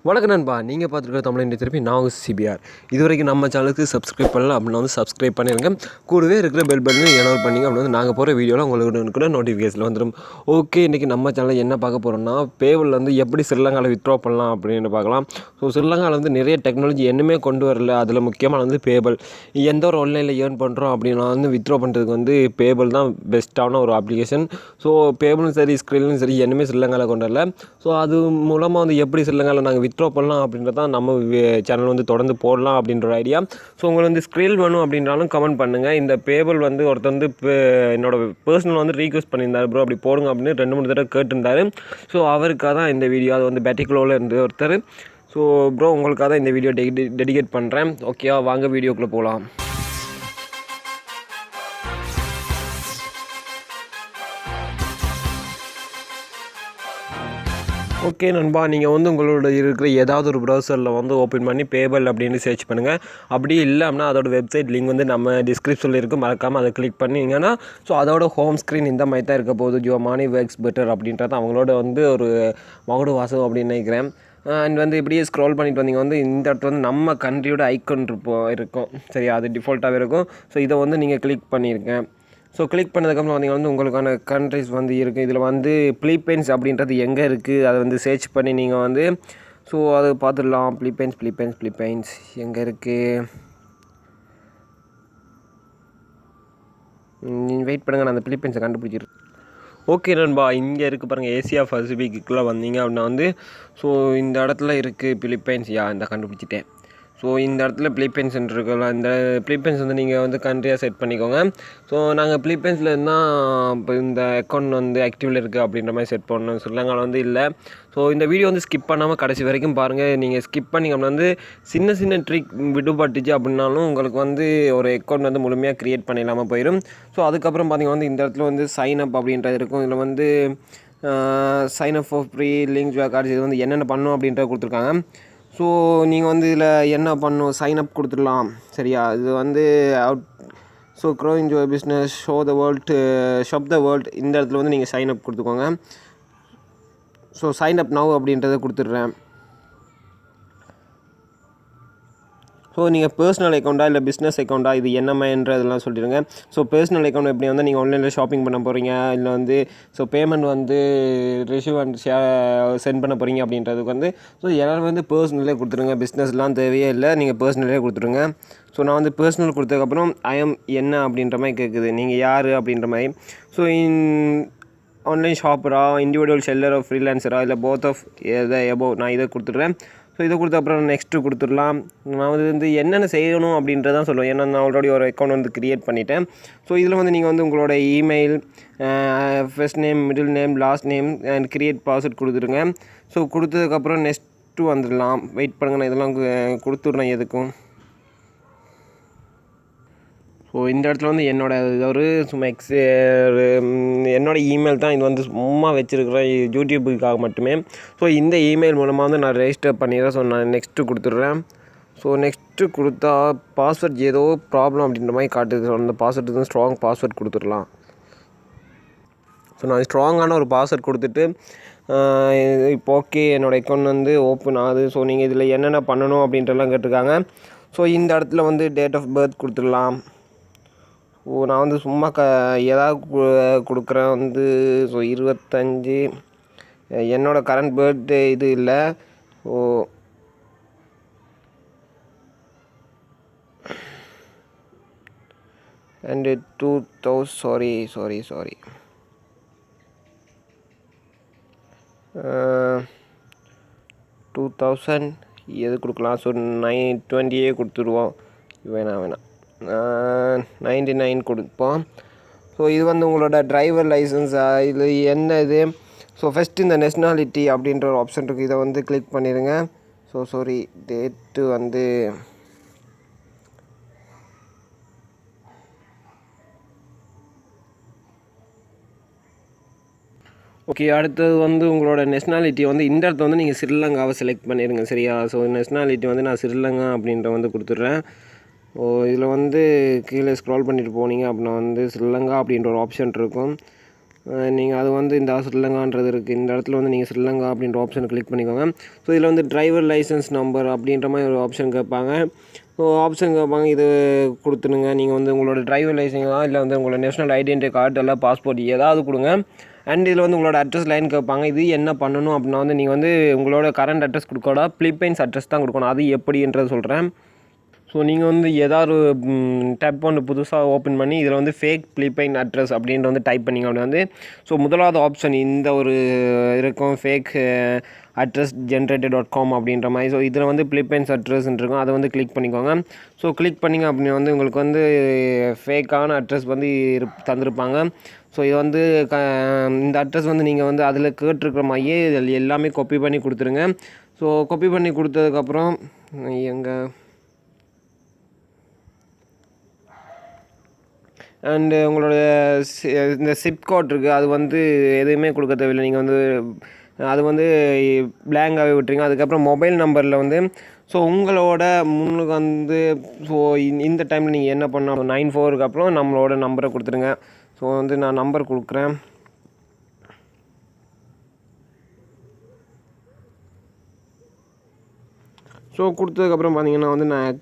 வணக்கம் நண்பா, நீங்கள் பார்த்துருக்க தமிழ் இந்திய திருப்பி நான் சிபிஆர். இது வரைக்கும் நம்ம சேனலுக்கு சப்ஸ்கிரைப் பண்ணலாம் அப்படின்னா வந்து சப்ஸ்கிரைப் பண்ணிடுங்க. கூடவே இருக்கிற பெல் பட்டனையும் எனோல் பண்ணிங்க அப்படின்னா நாங்கள் போகிற வீடியோவில் உங்களுக்கு கூட நோட்டிஃபிகேஷன் வந்துடும். ஓகே, இன்றைக்கி நம்ம சேனலில் என்ன பார்க்க போகிறோம்னா, பேவல் வந்து எப்படி ஸ்ரீலங்காவில் வித்ட்ரா பண்ணலாம் அப்படின்னு பார்க்கலாம். ஸோ ஸ்ரீலங்காவில் வந்து நிறைய டெக்னாலஜி என்னமே கொண்டு வரல. அதில் முக்கியமாக வந்து பேபல். எந்த ஒரு ஆன்லைனில் ஏர்ன் பண்ணுறோம் அப்படின்னா வந்து வித்ட்ரா பண்ணுறதுக்கு வந்து பேபல் தான் பெஸ்ட்டான ஒரு அப்ளிகேஷன். ஸோ பேபலும் சரி ஸ்க்ரீலும் சரி என்னமே ஸ்ரீலங்காவில் கொண்டு வரல. ஸோ அது மூலமாக வந்து எப்படி ஸ்ரீலங்காவில் நாங்கள் வித்ட்ரா பண்ணலாம் அப்படின்றது தான் நம்ம சேனல் வந்து தொடர்ந்து போடலாம் அப்படின்ற ஒரு ஐடியா. ஸோ உங்களுக்கு வந்து ஸ்க்ரீல் வேணும் அப்படின்றாலும் கமெண்ட் பண்ணுங்கள். இந்த பேபல் வந்து ஒருத்தர் வந்து என்னோட பர்சனல் வந்து ரீக்வெஸ்ட் பண்ணியிருந்தார், ப்ரோ அப்படி போடுங்க அப்படின்னு 2-3 தடவை கேட்டிருந்தார். ஸோ அவருக்காக தான் இந்த வீடியோ. அது வந்து பேட்டிக்குலோவில் இருந்து ஒருத்தர். ஸோ ப்ரோ உங்களுக்காக தான் இந்த வீடியோ டெடிகேட் பண்ணுறேன். ஓகேவா, வாங்க வீடியோக்குள்ளே போகலாம். ஓகே நண்பா, நீங்கள் வந்து உங்களோட இருக்கிற ஏதாவது ஒரு ப்ரௌசரில் வந்து ஓப்பன் பண்ணி பேபல் அப்படின்னு சர்ச் பண்ணுங்கள். அப்படி இல்லை அப்படின்னா அதோட வெப்சைட் லிங்க் வந்து நம்ம டிஸ்கிரிப்ஷனில் இருக்குது, மறக்காமல் அதை கிளிக் பண்ணிங்கன்னா ஸோ அதோட ஹோம் ஸ்க்ரீன் இந்த மாதிரி தான் இருக்க போகுது. ஜோ மணி ஒர்க்ஸ் பெட்டர் அப்படின்றது அவங்களோட வந்து ஒரு மகுடு வாசம் அப்படின்னு நினைக்கிறேன். அண்ட் வந்து இப்படியே ஸ்க்ரோல் பண்ணிட்டு வந்தீங்க வந்து இந்த இடத்துல வந்து நம்ம கண்ட்ரியோட ஐக்கன் இருக்கும். சரி, அது டிஃபால்ட்டாகவே இருக்கும். ஸோ இதை வந்து நீங்கள் கிளிக் பண்ணியிருக்கேன். ஸோ கிளிக் பண்ணதுக்கப்புறம் வந்தீங்கன்னா வந்து உங்களுக்கான கண்ட்ரிஸ் வந்து இருக்குது. இதில் வந்து பிலிப்பைன்ஸ் அப்படின்றது எங்கே இருக்குது அதை வந்து சர்ச் பண்ணி நீங்கள் வந்து ஸோ அதை பார்த்துடலாம். பிலிப்பைன்ஸ் எங்கே இருக்குது? நீங்கள் வெயிட் பண்ணுங்கள், நான் அந்த பிலிப்பைன்ஸை கண்டுபிடிச்சிருக்கேன். ஓகே நண்பா, இங்கே இருக்குது பாருங்கள். ஏசியா பசிபிக்குள்ளே வந்தீங்க அப்படின்னா வந்து ஸோ இந்த இடத்துல இருக்குது பிலிப்பைன்ஸ். இந்த கண்டுபிடிச்சிட்டேன். ஸோ இந்த இடத்துல பிலிப்பைன்ஸ் இருக்குல்ல, இந்த பிலிப்பைன்ஸ் வந்து நீங்கள் வந்து கண்ட்ரியாக செட் பண்ணிக்கோங்க. ஸோ நாங்கள் பிலிப்பைன்ஸில் இருந்தால் இப்போ இந்த அக்கௌண்ட் வந்து ஆக்டிவில் இருக்குது அப்படின்ற மாதிரி செட் பண்ணணும். ஸ்ரீலங்காவில் வந்து இல்லை. ஸோ இந்த வீடியோ வந்து ஸ்கிப் பண்ணாமல் கடைசி வரைக்கும் பாருங்கள். நீங்கள் ஸ்கிப் பண்ணிங்க அப்படின்னா வந்து சின்ன ட்ரிக் விடுபட்டுச்சு அப்படின்னாலும் உங்களுக்கு வந்து ஒரு அக்கௌண்ட் வந்து முழுமையாக க்ரியேட் பண்ணிடலாமல் போயிடும். ஸோ அதுக்கப்புறம் பார்த்திங்கன்னா வந்து இந்த இடத்துல வந்து சைன் அப் அப்படின்றது இருக்கும். இதில் வந்து sign up for free link cards இது வந்து என்னென்ன பண்ணணும் அப்படின்றத கொடுத்துருக்காங்க. ஸோ நீங்கள் வந்து இதில் என்ன பண்ணணும், சைன் அப் கொடுத்துடலாம். சரியா, இது வந்து out so growing your business shop the world இந்த இடத்துல வந்து நீங்கள் சைன் அப் கொடுத்துக்கோங்க. ஸோ சைன் அப் நவ் அப்படின்றத கொடுத்துட்றேன். ஸோ நீங்கள் பர்சனல் அக்கௌண்ட்டா இல்லை பிஸ்னஸ் அக்கௌண்ட்டா இது என்னமான்றதெல்லாம் சொல்லிடுங்க. ஸோ பர்சனல் அக்கௌண்ட் எப்படி வந்து நீங்கள் ஆன்லைனில் ஷாப்பிங் பண்ண போகிறீங்க, இல்லை வந்து ஸோ பேமெண்ட் வந்து ரிசீவ் அண்ட் சென்ட் பண்ண போகிறீங்க அப்படின்றதுக்கு வந்து ஸோ எல்லாரும் வந்து பர்சனலே கொடுத்துருங்க. பிஸ்னஸ்லாம் தேவையே இல்லை, நீங்கள் பர்சனலே கொடுத்துருங்க. ஸோ நான் வந்து பர்சனல் கொடுத்ததுக்கப்புறம் ஐஎம் என்ன அப்படின்ற மாதிரி கேட்குது, நீங்கள் யார் அப்படின்ற மாதிரி. ஸோ ஆன்லைன் ஷாப்பரா, இண்டிவிஜுவல் செல்லரா, ஃப்ரீலான்சரா, இல்லை போத் ஆஃப் நான் இதை கொடுத்துட்றேன். ஸோ இதை கொடுத்த அப்புறம் நெக்ஸ்ட்டு கொடுத்துடலாம். நான் வந்து என்னென்ன செய்யணும் அப்படின்றதான் சொல்லுவேன். ஏன்னா நான் ஆல்ரெடி ஒரு அக்கௌண்ட் வந்து க்ரியேட் பண்ணிட்டேன். ஸோ இதில் வந்து நீங்கள் வந்து உங்களோட email, first name, middle name, last name and create password கொடுத்துருங்க. ஸோ கொடுத்ததுக்கப்புறம் நெக்ஸ்ட்டு வந்துடலாம். வெயிட் பண்ணுங்கள், நான் இதெல்லாம் கொடுத்துட்றேன் எதுக்கும். ஸோ இந்த இடத்துல வந்து ஒரு சும்மா என்னோடய இமெயில் தான் இது வந்து சும்மா வச்சுருக்கிறேன் யூடியூபுக்காக மட்டுமே. ஸோ இந்த இமெயில் மூலமாக வந்து நான் ரெஜிஸ்டர் பண்ணிடுறேன். ஸோ நான் நெக்ஸ்ட்டு கொடுத்துட்றேன். ஸோ நெக்ஸ்ட்டு கொடுத்தா பாஸ்வேர்ட் ஏதோ ப்ராப்ளம் அப்படின்ற மாதிரி காட்டுது. ஸோ அந்த பாஸ்வேர்டு வந்து ஸ்ட்ராங் பாஸ்வேர்ட் கொடுத்துடலாம். ஸோ நான் ஸ்ட்ராங்கான ஒரு பாஸ்வேர்ட் கொடுத்துட்டு இப்போ ஓகே என்னோடய அக்கௌண்ட் வந்து ஓப்பன் ஆகுது. ஸோ நீங்கள் இதில் என்னென்ன பண்ணணும் அப்படின்றலாம் கேட்டிருக்காங்க. ஸோ இந்த இடத்துல வந்து டேட் ஆஃப் பர்த் கொடுத்துடலாம். ஓ நான் வந்து சும்மா ஏதாவது கொடுக்குறேன் வந்து ஸோ 25 என்னோடய கரண்ட் பர்த்டே இது இல்லை. ஓ அண்டு 2000 சாரி 2000 எது கொடுக்கலாம். ஸோ 920 கொடுத்துருவோம். வேணாம் 99 கொடுப்போம். ஸோ இது வந்து உங்களோட டிரைவர் லைசன்ஸா இது என்ன இது. ஸோ ஃபஸ்ட்டு இந்த நேஷ்னாலிட்டி அப்படின்ற ஒரு ஆப்ஷன் இருக்குது, இதை வந்து கிளிக் பண்ணிடுங்க. ஸோ சாரி டேட்டு வந்து ஓகே. அடுத்தது வந்து உங்களோட நேஷ்னாலிட்டி வந்து இந்த இடத்துல வந்து நீங்கள் ஸ்ரீலங்காவை செலக்ட் பண்ணிடுங்க. சரியா, ஸோ நேஷ்னாலிட்டி வந்து நான் ஸ்ரீலங்கா அப்படின்ற வந்து கொடுத்துட்றேன். இதில் வந்து கீழே ஸ்க்ரால் பண்ணிட்டு போனீங்க அப்படின்னா வந்து ஸ்ரீலங்கா அப்படின்ற ஒரு ஆப்ஷன் இருக்கும். நீங்கள் அது வந்து இந்த ஸ்ரீலங்கான்றது இருக்குது. இந்த இடத்துல வந்து நீங்கள் ஸ்ரீலங்கா அப்படின்ற ஆப்ஷனை கிளிக் பண்ணிக்கோங்க. ஸோ இதில் வந்து டிரைவர் லைசன்ஸ் நம்பர் அப்படின்ற மாதிரி ஒரு ஆப்ஷன் கேட்பாங்க. ஸோ ஆப்ஷன் கேட்பாங்க, இது கொடுத்துடுங்க. நீங்கள் வந்து உங்களோட டிரைவர் லைசன்ஸா இல்லை வந்து உங்களோட நேஷனல் ஐடென்டிட்டி கார்டு இல்லை பாஸ்போர்ட் ஏதாவது கொடுங்க. அண்ட் இதில் வந்து உங்களோட அட்ரஸ் லைன் கேட்பாங்க. இது என்ன பண்ணணும் அப்படின்னா வந்து நீங்கள் வந்து உங்களோட கரண்ட் அட்ரஸ் கொடுக்கக்கூட பிலிப்பைன்ஸ் அட்ரஸ் தான் கொடுக்கணும். அது எப்படின்றது சொல்கிறேன். ஸோ நீங்கள் வந்து ஏதாவது டேப் ஒன்று புதுசாக ஓப்பன் பண்ணி இதில் வந்து ஃபேக் பிலிப்பைன் அட்ரஸ் அப்படின்ற வந்து டைப் பண்ணிங்க அப்படின்னா வந்து ஸோ முதலாவது ஆப்ஷன் இந்த ஒரு இருக்கும், ஃபேக் அட்ரஸ் generated.com அப்படின்ற மாதிரி. ஸோ இதில் வந்து பிலிப்பைன்ஸ் அட்ரஸ்ன்னு இருக்கும், அதை வந்து கிளிக் பண்ணிக்கோங்க. ஸோ கிளிக் பண்ணிங்க அப்படின்னா வந்து உங்களுக்கு வந்து ஃபேக்கான அட்ரஸ் வந்து தந்திருப்பாங்க. ஸோ இது வந்து இந்த அட்ரஸ் வந்து நீங்கள் வந்து அதில் கேட்டிருக்கிற மாதிரியே இதில் எல்லாமே காப்பி பண்ணி கொடுத்துருங்க. ஸோ காப்பி பண்ணி கொடுத்ததுக்கப்புறம் அண்டு உங்களோட இந்த சிப் கோட் இருக்குது, அது வந்து எதுவுமே கொடுக்க தேவையில்லை. நீங்கள் வந்து அது வந்து பிளாங்காகவே விட்டுருங்க. அதுக்கப்புறம் மொபைல் நம்பரில் வந்து ஸோ உங்களோட முன்னுக்கு வந்து ஸோ இந்த டைமில் நீங்கள் என்ன பண்ணணும், 94க்கு அப்புறம் நம்மளோட நம்பரை கொடுத்துருங்க. ஸோ வந்து நான் நம்பர் கொடுக்குறேன். ஸோ கொடுத்ததுக்கப்புறம் பார்த்தீங்கன்னா வந்து நான்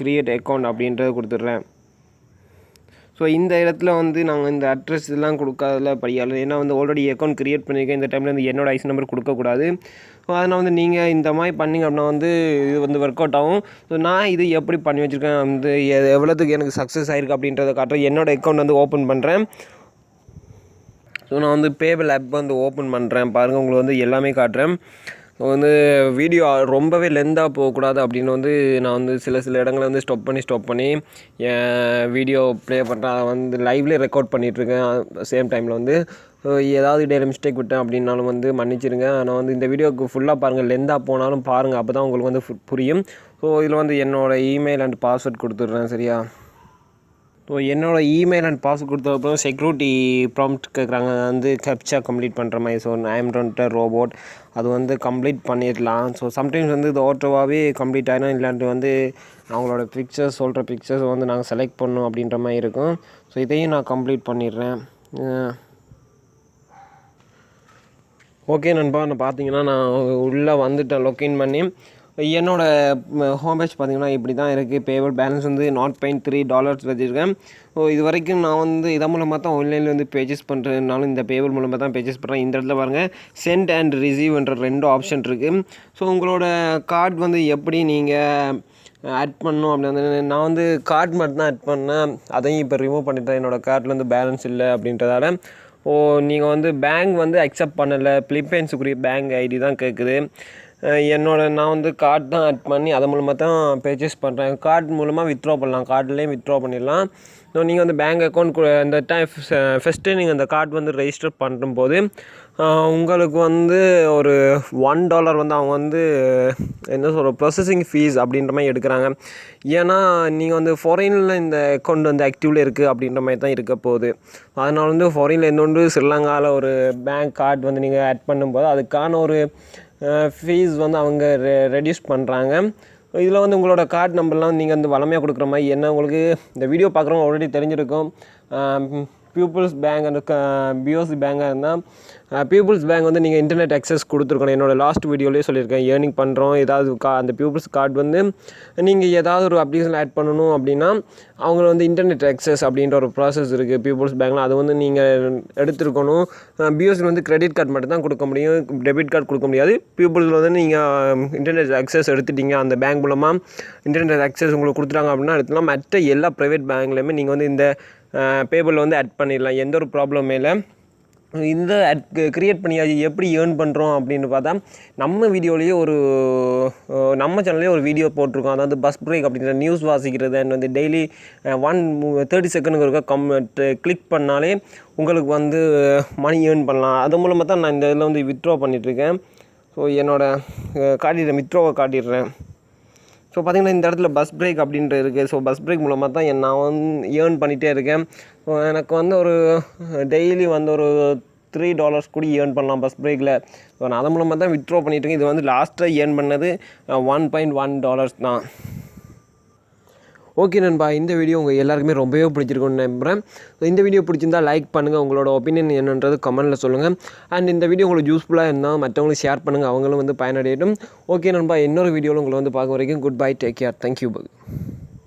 கிரியேட் அக்கௌண்ட் அப்படின்றத கொடுத்துட்றேன். ஸோ இந்த இடத்துல வந்து நாங்கள் இந்த அட்ரஸ் இதெல்லாம் கொடுக்காதல படியால், ஏன்னா வந்து ஆல்ரெடி அக்கௌண்ட் க்ரியேட் பண்ணியிருக்கேன். இந்த டைமில் வந்து என்னோடய ஐசி நம்பர் கொடுக்கக்கூடாது. ஸோ அதனால் வந்து நீங்கள் இந்த மாதிரி பண்ணிங்க அப்படின்னா வந்து இது வந்து ஒர்க் அவுட் ஆகும். ஸோ நான் இது எப்படி பண்ணி வச்சுருக்கேன் வந்து எவ்வளோத்துக்கு எனக்கு சக்ஸஸ் ஆகிருக்கு அப்படின்றத காட்டுறேன். என்னோடய அக்கௌண்ட் வந்து ஓப்பன் பண்ணுறேன். ஸோ நான் வந்து பேபிள் ஆப் வந்து ஓப்பன் பண்ணுறேன். பாருங்கள், உங்களுக்கு வந்து எல்லாமே காட்டுறேன். ஸோ வந்து வீடியோ ரொம்பவே லென்த்தாக போகக்கூடாது அப்படின்னு வந்து நான் வந்து சில இடங்களை வந்து ஸ்டாப் பண்ணி என் வீடியோ ப்ளே பண்ணுறேன். அதை வந்து லைவ்லேயே ரெக்கார்ட் பண்ணிகிட்ருக்கேன். சேம் டைமில் வந்து ஏதாவது இடையில மிஸ்டேக் விட்டேன் அப்படின்னாலும் வந்து மன்னிச்சிருங்க. ஆனால் வந்து இந்த வீடியோவுக்கு ஃபுல்லாக பாருங்கள், லென்த்தாக போனாலும் பாருங்கள், அப்போ தான் உங்களுக்கு வந்து புரியும். ஸோ இதில் வந்து என்னோடய இமெயில் அண்ட் பாஸ்வேர்ட் கொடுத்துட்றேன். சரியா? ஸோ என்னோடய இமெயில் அண்ட் பாஸ்வேர்ட் கொடுத்ததுக்கப்புறம் செக்யூரிட்டி ப்ராம்ப்ட் கேட்குறாங்க, வந்து கேப்சா கம்ப்ளீட் பண்ணுற மாதிரி. So I am not a robot, அது வந்து கம்ப்ளீட் பண்ணிடலாம். ஸோ சம்டைம்ஸ் வந்து இது ஆட்டோவாகவே கம்ப்ளீட் ஆகிடும், இல்லாட்டி வந்து அவங்களோட பிக்சர்ஸ் சொல்கிற பிக்சர்ஸ் வந்து நாங்கள் செலக்ட் பண்ணணும் அப்படின்ற மாதிரி இருக்கும். ஸோ இதையும் நான் கம்ப்ளீட் பண்ணிடுறேன். ஓகே நண்பா, நான் பார்த்தீங்கன்னா நான் உள்ளே வந்துட்டேன். லொக்கின் பண்ணி என்னோடய ஹோம் பேஜ் பார்த்திங்கன்னா இப்படி தான் இருக்குது. பேபிள் பேலன்ஸ் வந்து $0.3 வச்சுருக்கேன். ஸோ இது வரைக்கும் நான் வந்து இதன் மூலமாக தான் ஆன்லைனில் வந்து பேஜஸ் பண்ணுறதுனாலும் இந்த பேபிள் மூலமாக தான் பேஜஸ் பண்ணுறேன். இந்த இடத்துல பாருங்கள், சென்ட் அண்ட் ரிசீவ்ன்ற 2 ஆப்ஷன் இருக்குது. ஸோ உங்களோட கார்டு வந்து எப்படி நீங்கள் ஆட் பண்ணணும் அப்படின்னு நான் வந்து கார்டு மட்டும் தான் ஆட் பண்ணேன். அதையும் இப்போ ரிமூவ் பண்ணிட்டேன். என்னோடய கார்டில் வந்து பேலன்ஸ் இல்லை அப்படின்றதால. நீங்கள் வந்து பேங்க் வந்து அக்செப்ட் பண்ணலை, பிலிப்பைன்ஸுக்குரிய பேங்க் ஐடி தான் கேட்குது. நான் வந்து கார்டு தான் ஆட் பண்ணி அது மூலமாக தான் பர்ச்சேஸ் பண்ணுறேன். கார்டு மூலமாக வித்ட்ரா பண்ணலாம், கார்டுலேயும் வித்ட்ரா பண்ணிடலாம். ஸோ நீங்கள் வந்து பேங்க் அக்கௌண்ட் இந்த டைம் ஃபஸ்ட்டு நீங்கள் அந்த கார்டு வந்து ரெஜிஸ்டர் பண்ணும்போது உங்களுக்கு வந்து ஒரு $1 வந்து அவங்க வந்து என்ன சொல்கிற ப்ராசஸிங் ஃபீஸ் அப்படின்ற மாதிரி எடுக்கிறாங்க. ஏன்னா நீங்கள் வந்து ஃபாரினில் இந்த அக்கௌண்ட் வந்து ஆக்டிவில் இருக்குது அப்படின்ற மாதிரி தான் இருக்க போகுது. அதனால் வந்து ஃபாரினில் இன்னொன்று ஸ்ரீலங்காவில் ஒரு பேங்க் கார்டு வந்து நீங்கள் ஆட் பண்ணும்போது அதுக்கான ஒரு ஃபீஸ் வந்து அவங்க ரெடியூஸ் பண்ணுறாங்க. இதில் வந்து உங்களோட கார்டு நம்பர்லாம் நீங்கள் வந்து வளமையாக கொடுக்குற மாதிரி, என்ன உங்களுக்கு இந்த வீடியோ பார்க்குறவங்க ஆல்ரெடி தெரிஞ்சிருக்கும். பீப்புள்ஸ் பேங்க் அண்ட் பிஓசி பேங்காக இருந்தால் பீப்புள்ஸ் பேங்க் வந்து நீங்கள் இன்டர்நெட் அக்சஸ் கொடுத்துருக்கணும். என்னோடய லாஸ்ட் வீடியோலேயே சொல்லியிருக்கேன், ஏர்னிங் பண்ணுறோம் ஏதாவது அந்த பீப்புள்ஸ் கார்டு வந்து நீங்கள் ஏதாவது ஒரு அப்ளிகேஷன் ஆட் பண்ணணும் அப்படின்னா அவங்க வந்து இன்டர்நெட் அக்சஸ் அப்படின்ற ஒரு ப்ராசஸ் இருக்குது பீப்புள்ஸ் பேங்க்கில். அது வந்து நீங்கள் எடுத்துருக்கணும். பிஓசி வந்து கிரெடிட் கார்டு மட்டும் தான் கொடுக்க முடியும், டெபிட் கார்டு கொடுக்க முடியாது. பீப்புள்ஸில் வந்து நீங்கள் இன்டர்நெட் அக்சஸ் எடுத்துட்டீங்க, அந்த பேங்க் மூலமாக இன்டர்நெட் அக்சஸ் உங்களுக்கு கொடுத்துட்டாங்க அப்படின்னா எடுத்துலாம். மற்ற எல்லா ப்ரைவேட் பேங்க்லேயுமே நீங்கள் வந்து இந்த பேபிள் வந்து ஆட் பண்ணிடலாம், எந்த ஒரு ப்ராப்ளமே இல்லை. இந்த க்ரியேட் பண்ணியாச்சு. எப்படி ஏர்ன் பண்ணுறோம் அப்படின்னு பார்த்தா நம்ம வீடியோலேயே நம்ம சேனல்லேயே ஒரு வீடியோ போட்டிருக்கோம். அதாவது பஸ் பிரேக் அப்படின்ற நியூஸ் வாசிக்கிறது அண்ட் வந்து டெய்லி 30 செகண்டுக்கு இருக்க கிளிக் பண்ணாலே உங்களுக்கு வந்து மணி ஏர்ன் பண்ணலாம். அது மூலமாக தான் நான் இந்த இதில் வந்து வித்ட்ரா பண்ணிகிட்ருக்கேன். ஸோ என்னோடய வித்ட்ராவை காட்டிடுறேன். ஸோ பார்த்திங்கன்னா இந்த இடத்துல பஸ் பிரேக் அப்படின்ட்டு இருக்குது. ஸோ பஸ் பிரேக் மூலமாக தான் நான் வந்து ஏர்ன் பண்ணிகிட்டே இருக்கேன். ஸோ எனக்கு வந்து ஒரு டெய்லி வந்து ஒரு $3 கூட ஏர்ன் பண்ணலாம் பஸ் பிரேக்கில். ஸோ நான் அதன் மூலமாக தான் வித்ட்ரா பண்ணிகிட்ருக்கேன். இது வந்து லாஸ்ட்டாக ஏர்ன் பண்ணது $1.1 தான். ஓகே நண்பா, இந்த வீடியோ உங்கள் எல்லாருக்குமே ரொம்பவே பிடிச்சிருக்குன்னு நம்புகிறேன். இந்த வீடியோ பிடிச்சிருந்தா லைக் பண்ணுங்கள், உங்களோட ஒப்பீனியன் என்னன்றது கமெண்ட்டில் சொல்லுங்கள். அண்ட் இந்த வீடியோ உங்களுக்கு யூஸ்ஃபுல்லாக இருந்தால் மற்றவங்களுக்கு ஷேர் பண்ணுங்கள், அவங்களும் வந்து பயனடையட்டும். ஓகே நண்பா, இன்னொரு வீடியோவில் உங்களை வந்து பார்க்க வரைக்கும் good bye, take care, thank you.